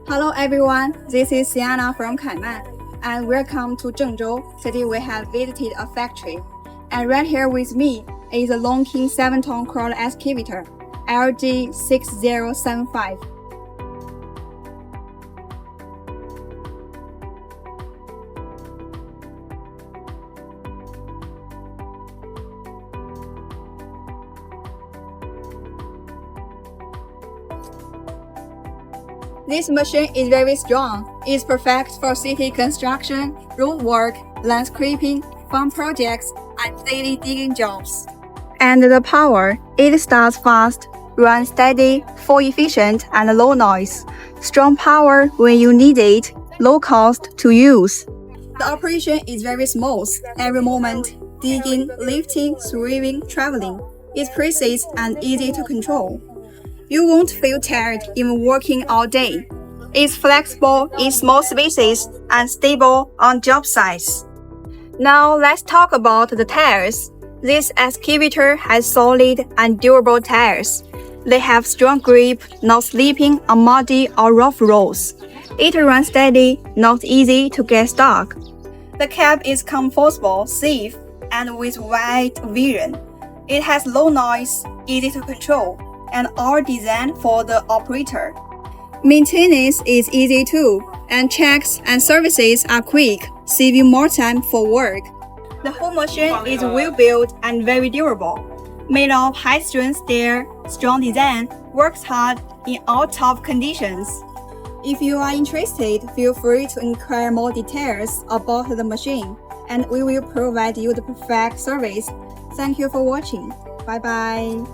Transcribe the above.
Hello everyone, this is Yanmar from Yanmar, and welcome to Zhengzhou. Today we have visited a factory, and right here with me is a Lonking 7-ton crawler excavator, LG6075. This machine is very strong. It's perfect for city construction, road work, landscaping, farm projects, and daily digging jobs. And the power, it starts fast, runs steady, full efficient, and low noise. Strong power when you need it, low cost to use. The operation is very smooth. Every moment, digging, lifting, sweeping, traveling. It's precise and easy to control. You won't feel tired even working all day. It's flexible in small spaces and stable on job sites. Now let's talk about the tires. This excavator has solid and durable tires. They have strong grip, not slipping on muddy or rough roads. It runs steady, not easy to get stuck. The cab is comfortable, safe, and with wide vision. It has low noise, easy to control, and all designed for the operator. Maintenance is easy too, and checks and services are quick, saving more time for work. The whole machine is well built and very durable. Made of high-strength steel, strong design, works hard in all tough conditions. If you are interested, feel free to inquire more details about the machine, and we will provide you the perfect service. Thank you for watching. Bye-bye.